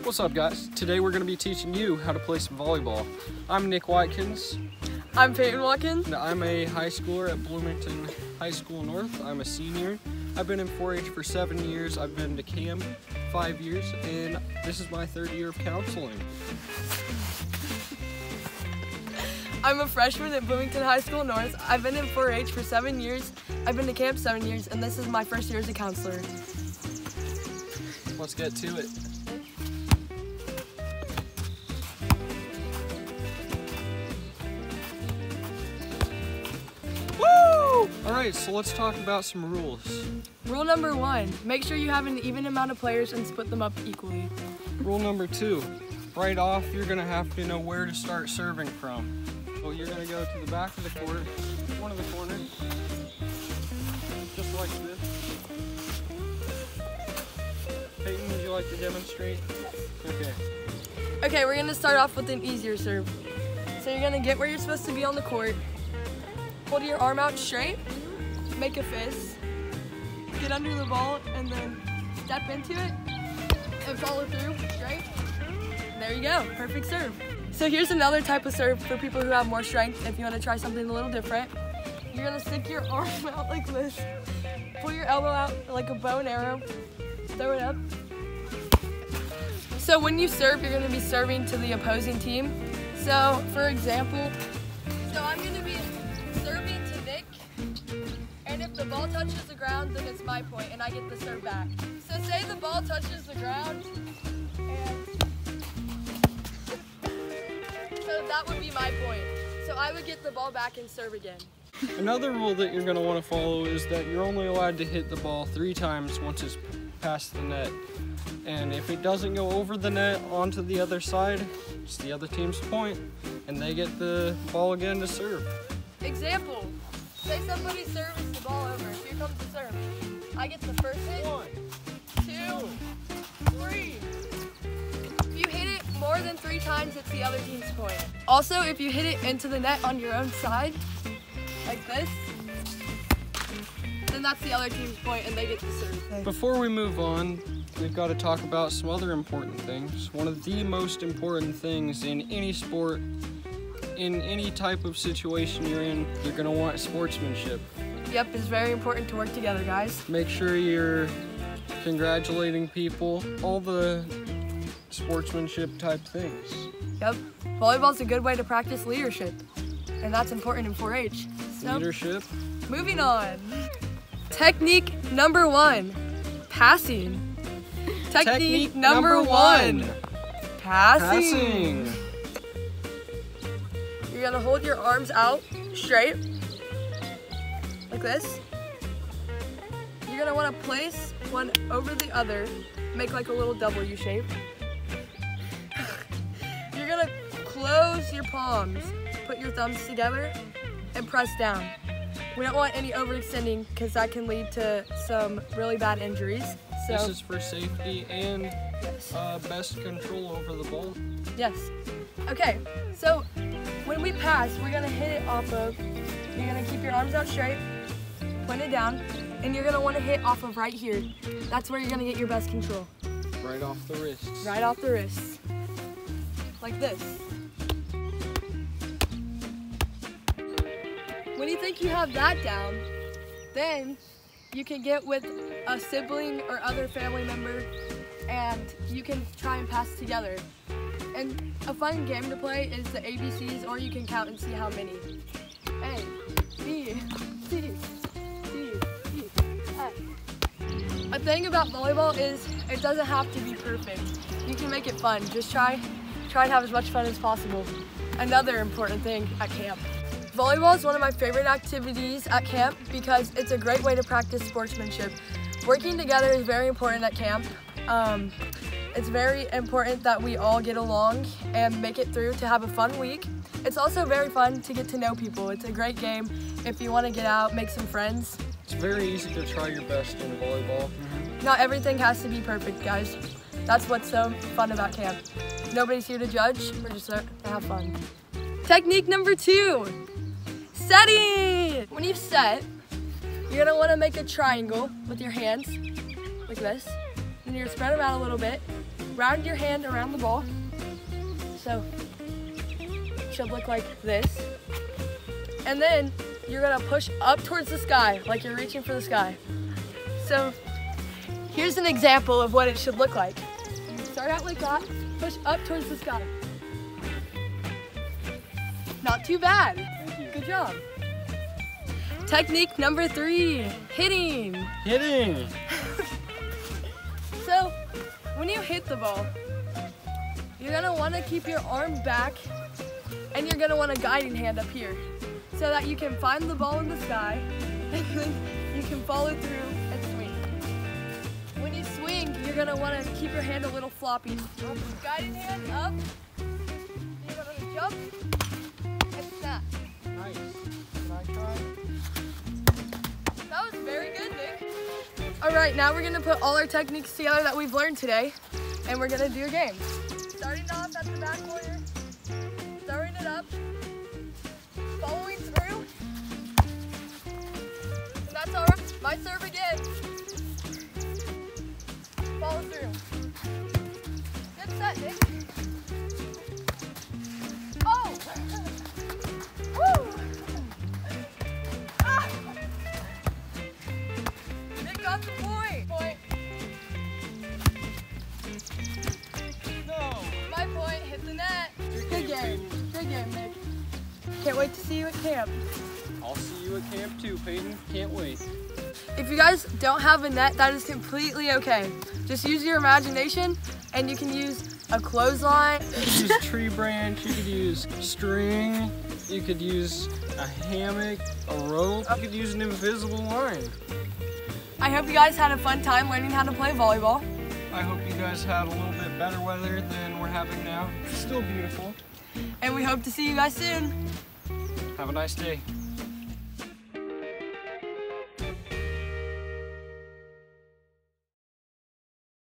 What's up, guys? Today we're going to be teaching you how to play some volleyball. I'm Nick Watkins. I'm Peyton Watkins. And I'm a high schooler at Bloomington High School North. I'm a senior. I've been in 4-H for 7 years. I've been to camp 5 years, and this is my 3rd year of counseling. I'm a freshman at Bloomington High School North. I've been in 4-H for 7 years. I've been to camp 7 years, and this is my 1st year as a counselor. Let's get to it. Woo! Alright, so let's talk about some rules. Rule number 1, make sure you have an even amount of players and split them up equally. Rule number 2, right off you're going to have to know where to start serving from. So you're going to go to the back of the court, one of the corners, just like this. Peyton, would you like to demonstrate? Okay. Okay, we're going to start off with an easier serve. So you're going to get where you're supposed to be on the court, hold your arm out straight, make a fist, get under the ball, and then step into it and follow through straight. There you go, perfect serve. So here's another type of serve for people who have more strength if you want to try something a little different. You're going to stick your arm out like this, pull your elbow out like a bow and arrow, throw it up. So when you serve, you're going to be serving to the opposing team. So for example, I'm going to be serving to Nick, and if the ball touches the ground, then it's my point and I get the serve back. So say the ball touches the ground, and so that would be my point. So I would get the ball back and serve again. Another rule that you're going to want to follow is that you're only allowed to hit the ball 3 times once it's past the net. And if it doesn't go over the net onto the other side, it's the other team's point, and they get the ball again to serve. Example, say somebody serves the ball over. Here comes the serve. I get the first hit. 1, 2, 3. If you hit it more than 3 times, it's the other team's point. Also, if you hit it into the net on your own side, like this, then that's the other team's point and they get the serve. Before we move on, we've got to talk about some other important things. One of the most important things in any sport, in any type of situation you're in, you're going to want sportsmanship. Yep, it's very important to work together, guys. Make sure you're congratulating people, all the sportsmanship type things. Yep, volleyball's a good way to practice leadership, and that's important in 4-H. So, Leadership. Moving on. Technique number 1, passing. Technique number 1, passing. You're gonna hold your arms out straight, like this. You're gonna wanna place one over the other, make like a little W shape. You're gonna close your palms, put your thumbs together, and press down. We don't want any overextending because that can lead to some really bad injuries. So, this is for safety and best control over the ball. Yes. Okay, so when we pass, we're gonna hit it off of, you're gonna keep your arms out straight, point it down, and you're gonna wanna hit off of right here. That's where you're gonna get your best control. Right off the wrists. Right off the wrists. Like this. When you think you have that down, then you can get with a sibling or other family member and you can try and pass together. And a fun game to play is the ABCs, or you can count and see how many. A, B, C, D, E, F. A thing about volleyball is it doesn't have to be perfect. You can make it fun. Just try and have as much fun as possible. Another important thing at camp. Volleyball is one of my favorite activities at camp because it's a great way to practice sportsmanship. Working together is very important at camp. It's very important that we all get along and make it through to have a fun week. It's also very fun to get to know people. It's a great game if you want to get out, make some friends. It's very easy to try your best in volleyball. Not everything has to be perfect, guys. That's what's so fun about camp. Nobody's here to judge, we're just there to have fun. Technique number 2. Setting! When you set, you're gonna wanna make a triangle with your hands, like this. And you're gonna spread them out a little bit. round your hand around the ball. So it should look like this. And then you're gonna push up towards the sky, like you're reaching for the sky. So here's an example of what it should look like. Start out like that, push up towards the sky. Not too bad. Good job. Technique number 3, hitting. Hitting. So when you hit the ball, you're gonna wanna keep your arm back and you're gonna want a guiding hand up here so that you can find the ball in the sky and then you can follow through and swing. When you swing, you're gonna wanna keep your hand a little floppy. Guiding hand up, you're gonna jump and snap. Nice. Can I try? That was very good, Nick. All right, now we're gonna put all our techniques together that we've learned today and we're gonna do a game. Starting off at the back corner, throwing it up, following through, and that's all right. My serve again. Follow through. Good set, Nick. Oh! Woo! Ah! Nick got the point. No. My point, hit the net. Good game, Nick. Can't wait to see you at camp. I'll see you at camp too, Peyton. Can't wait. If you guys don't have a net, that is completely okay. Just use your imagination and you can use a clothesline. You could use a tree branch, you could use string, you could use a hammock, a rope, you could use an invisible line. I hope you guys had a fun time learning how to play volleyball. I hope you guys had a little bit better weather than we're having now. It's still beautiful. And we hope to see you guys soon. Have a nice day.